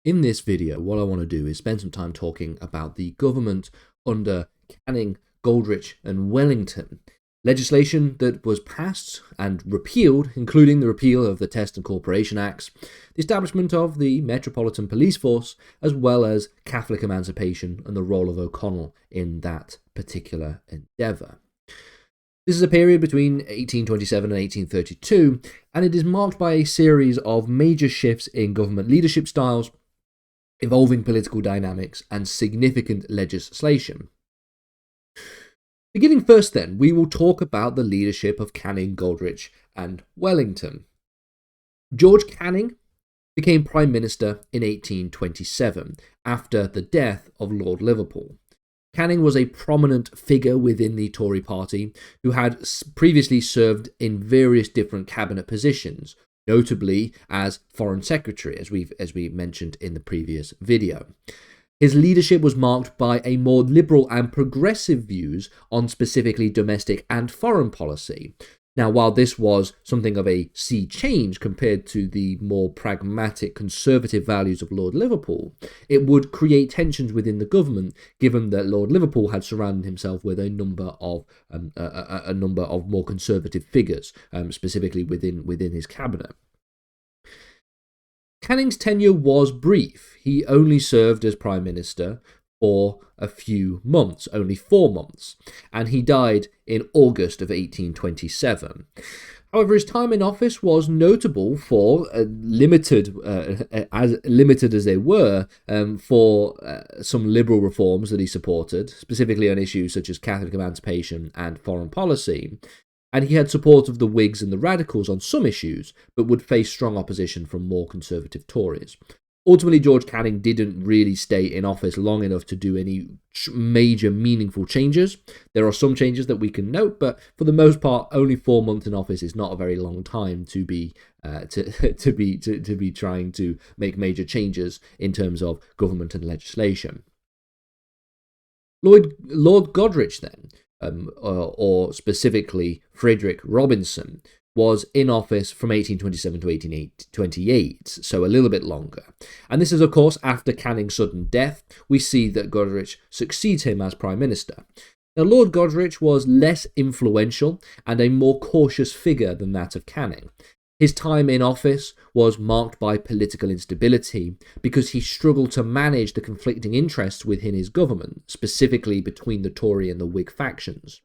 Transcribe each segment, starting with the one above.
In this video, what I want to do is spend some time talking about the government under Canning, Goderich and Wellington. Legislation that was passed and repealed, including the repeal of the Test and Corporation Acts, the establishment of the Metropolitan police force, as well as Catholic emancipation and the role of O'Connell in that particular endeavour. This is a period between 1827 and 1832, and it is marked by a series of major shifts in government leadership styles, evolving political dynamics, and significant legislation. Beginning first then, we will talk about the leadership of Canning, Goderich and Wellington. George Canning became Prime Minister in 1827, after the death of Lord Liverpool. Canning was a prominent figure within the Tory party who had previously served in various different cabinet positions, notably as Foreign Secretary, as we mentioned in the previous video. His leadership was marked by a more liberal and progressive views on specifically domestic and foreign policy. Now, while this was something of a sea change compared to the more pragmatic conservative values of Lord Liverpool, it would create tensions within the government, given that Lord Liverpool had surrounded himself with a number of more conservative figures, specifically within his cabinet. Canning's tenure was brief. He only served as Prime Minister for a few months, only 4 months, and he died in August of 1827. However, his time in office was notable for as limited as they were, for some liberal reforms that he supported, specifically on issues such as Catholic emancipation and foreign policy. And he had support of the Whigs and the Radicals on some issues, but would face strong opposition from more conservative Tories. Ultimately, George Canning didn't really stay in office long enough to do any major meaningful changes. There are some changes that we can note, but for the most part, only 4 months in office is not a very long time to be trying to make major changes in terms of government and legislation. Lord Goderich then, or specifically Frederick Robinson, was in office from 1827 to 1828, so a little bit longer. And this is, of course, after Canning's sudden death. We see that Goderich succeeds him as Prime Minister. Now, Lord Goderich was less influential and a more cautious figure than that of Canning. His time in office was marked by political instability because he struggled to manage the conflicting interests within his government, specifically between the Tory and the Whig factions.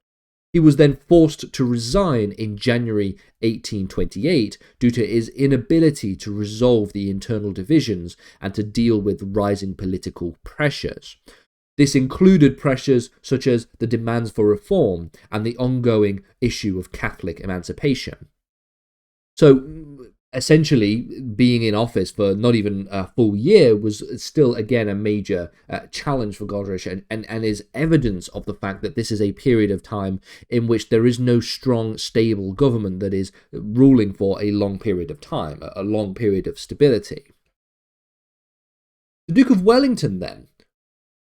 He was then forced to resign in January 1828 due to his inability to resolve the internal divisions and to deal with rising political pressures. This included pressures such as the demands for reform and the ongoing issue of Catholic emancipation. So, essentially, being in office for not even a full year was still, again, a major challenge for Goderich, and is evidence of the fact that this is a period of time in which there is no strong, stable government that is ruling for a long period of time, a long period of stability. The Duke of Wellington, then,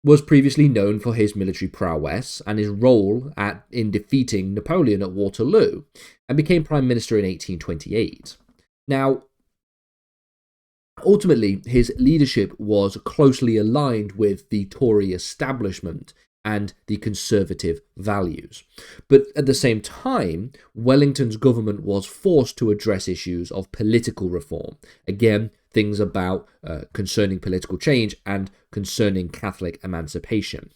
was previously known for his military prowess and his role in defeating Napoleon at Waterloo, and became Prime Minister in 1828. Now, ultimately, his leadership was closely aligned with the Tory establishment and the conservative values. But at the same time, Wellington's government was forced to address issues of political reform. Again, things about concerning political change and concerning Catholic emancipation.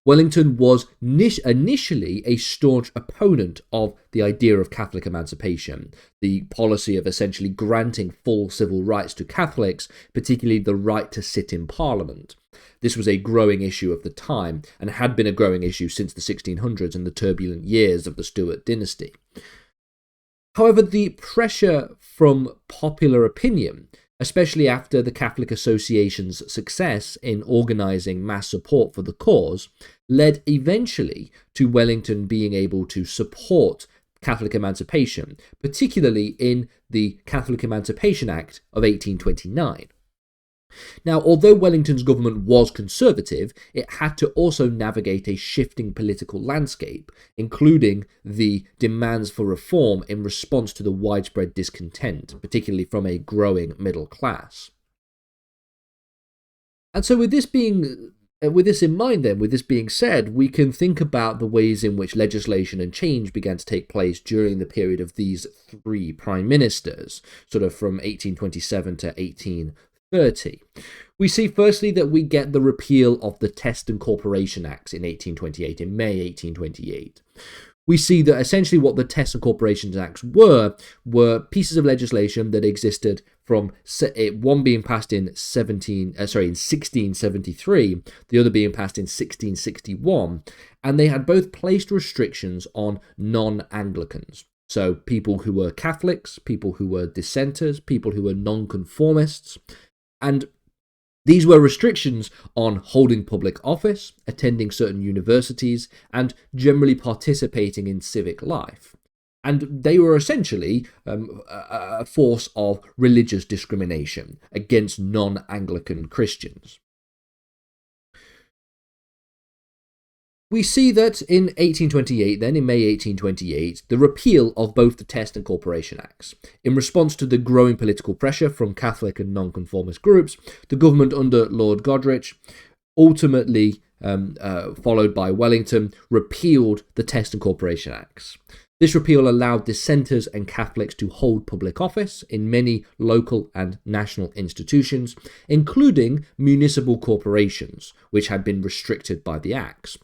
Wellington was initially a staunch opponent of the idea of Catholic emancipation, the policy of essentially granting full civil rights to Catholics, particularly the right to sit in Parliament. This was a growing issue of the time, and had been a growing issue since the 1600s and the turbulent years of the Stuart dynasty. However, the pressure from popular opinion, especially after the Catholic Association's success in organising mass support for the cause, led eventually to Wellington being able to support Catholic emancipation, particularly in the Catholic Emancipation Act of 1829. Now, although Wellington's government was conservative, it had to also navigate a shifting political landscape, including the demands for reform in response to the widespread discontent, particularly from a growing middle class. And so with this in mind then, with this being said, we can think about the ways in which legislation and change began to take place during the period of these three prime ministers, sort of from 1827 to 1830. We see firstly that we get the repeal of the Test and Corporation Acts in 1828, in May 1828. We see that essentially what the Test and Corporation Acts were pieces of legislation that existed from one being passed in 1673, the other being passed in 1661, and they had both placed restrictions on non-Anglicans. So people who were Catholics, people who were dissenters, people who were nonconformists, and these were restrictions on holding public office, attending certain universities, and generally participating in civic life. And they were essentially a force of religious discrimination against non-Anglican Christians. We see that in 1828, then, in May 1828, the repeal of both the Test and Corporation Acts. In response to the growing political pressure from Catholic and nonconformist groups, the government under Lord Goderich, ultimately followed by Wellington, repealed the Test and Corporation Acts. This repeal allowed dissenters and Catholics to hold public office in many local and national institutions, including municipal corporations, which had been restricted by the Acts.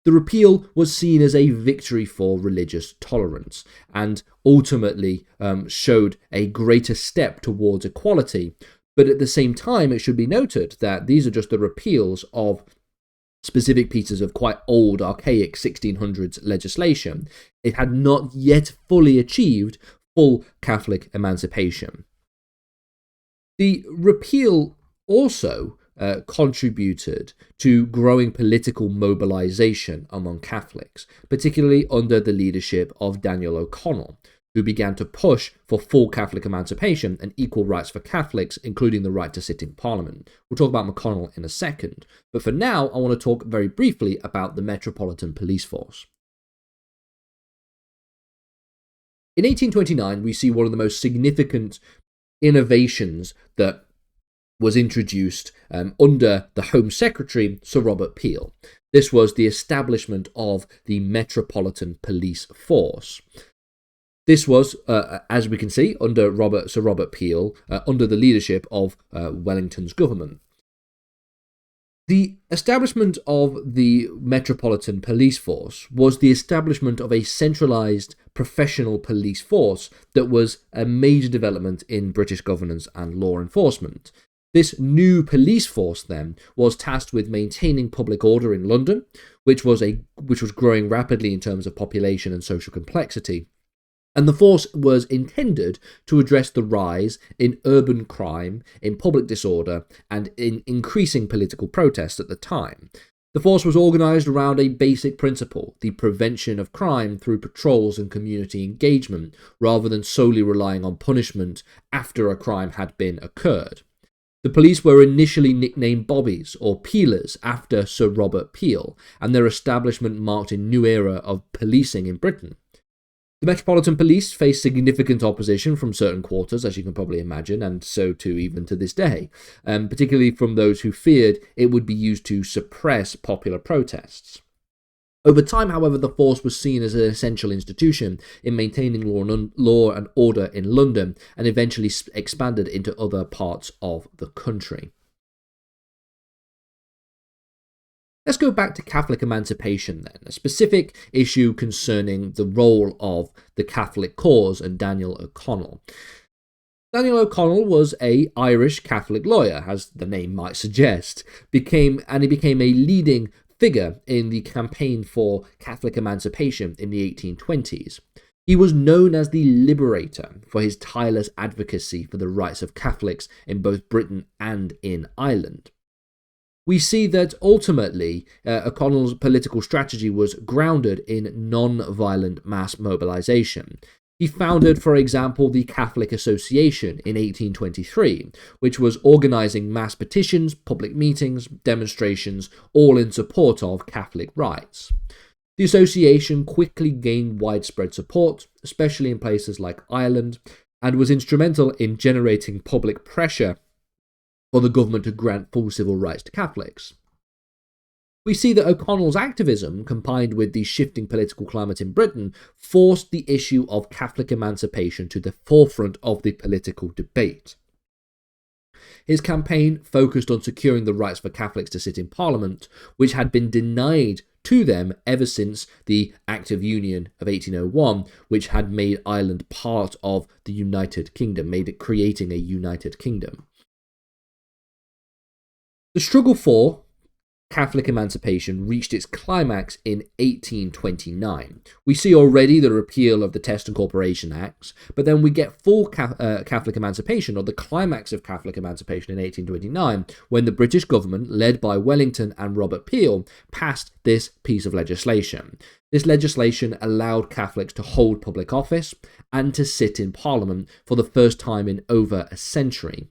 The repeal was seen as a victory for religious tolerance and ultimately showed a greater step towards equality. But at the same time, it should be noted that these are just the repeals of specific pieces of quite old, archaic 1600s legislation. It had not yet fully achieved full Catholic emancipation. The repeal also contributed to growing political mobilization among Catholics, particularly under the leadership of Daniel O'Connell, who began to push for full Catholic emancipation and equal rights for Catholics, including the right to sit in Parliament. We'll talk about McConnell in a second, but for now I want to talk very briefly about the Metropolitan police force. In 1829, we see one of the most significant innovations that was introduced under the Home Secretary, Sir Robert Peel. This was the establishment of the Metropolitan Police Force. This was, as we can see, under Sir Robert Peel, under the leadership of Wellington's government. The establishment of the Metropolitan Police Force was the establishment of a centralised professional police force that was a major development in British governance and law enforcement. This new police force then was tasked with maintaining public order in London, which was growing rapidly in terms of population and social complexity. And the force was intended to address the rise in urban crime, in public disorder, and in increasing political protests at the time. The force was organised around a basic principle, the prevention of crime through patrols and community engagement, rather than solely relying on punishment after a crime had been occurred. The police were initially nicknamed Bobbies or Peelers after Sir Robert Peel, and their establishment marked a new era of policing in Britain. The Metropolitan Police faced significant opposition from certain quarters, as you can probably imagine, and so too even to this day, particularly from those who feared it would be used to suppress popular protests. Over time, however, the force was seen as an essential institution in maintaining law and order in London, and eventually expanded into other parts of the country. Let's go back to Catholic emancipation then, a specific issue concerning the role of the Catholic cause and Daniel O'Connell. Daniel O'Connell was an Irish Catholic lawyer, as the name might suggest, he became a leading figure in the campaign for Catholic emancipation in the 1820s. He was known as the Liberator for his tireless advocacy for the rights of Catholics in both Britain and in Ireland. We see that ultimately O'Connell's political strategy was grounded in non-violent mass mobilization. He founded, for example, the Catholic Association in 1823, which was organizing mass petitions, public meetings, demonstrations, all in support of Catholic rights. The association quickly gained widespread support, especially in places like Ireland, and was instrumental in generating public pressure for the government to grant full civil rights to Catholics. We see that O'Connell's activism, combined with the shifting political climate in Britain, forced the issue of Catholic emancipation to the forefront of the political debate. His campaign focused on securing the rights for Catholics to sit in Parliament, which had been denied to them ever since the Act of Union of 1801, which had made Ireland part of the United Kingdom, creating a United Kingdom. The struggle for Catholic emancipation reached its climax in 1829. We see already the repeal of the Test and Corporation Acts, but then we get full Catholic emancipation, or the climax of Catholic emancipation, in 1829, when the British government, led by Wellington and Robert Peel, passed this piece of legislation. This legislation allowed Catholics to hold public office and to sit in Parliament for the first time in over a century.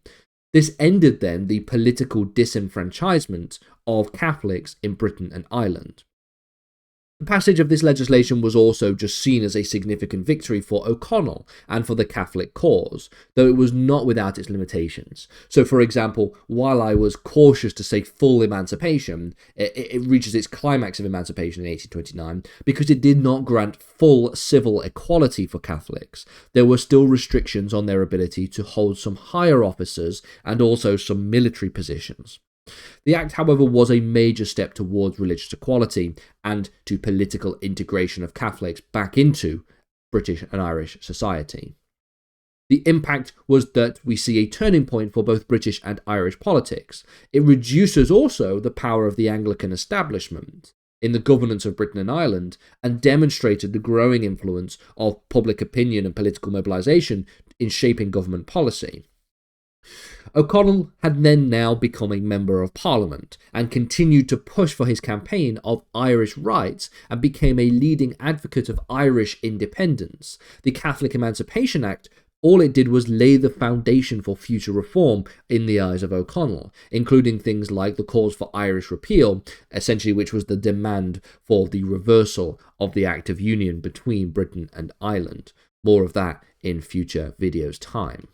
This ended then the political disenfranchisement of Catholics in Britain and Ireland. The passage of this legislation was also just seen as a significant victory for O'Connell and for the Catholic cause, though it was not without its limitations. So, for example, while I was cautious to say full emancipation, it reaches its climax of emancipation in 1829 because it did not grant full civil equality for Catholics. There were still restrictions on their ability to hold some higher offices and also some military positions. The Act, however, was a major step towards religious equality and to political integration of Catholics back into British and Irish society. The impact was that we see a turning point for both British and Irish politics. It reduces also the power of the Anglican establishment in the governance of Britain and Ireland and demonstrated the growing influence of public opinion and political mobilization in shaping government policy. O'Connell had then now become a Member of Parliament and continued to push for his campaign of Irish rights and became a leading advocate of Irish independence. The Catholic Emancipation Act, all it did was lay the foundation for future reform in the eyes of O'Connell, including things like the calls for Irish repeal, essentially which was the demand for the reversal of the Act of Union between Britain and Ireland. More of that in future videos' time.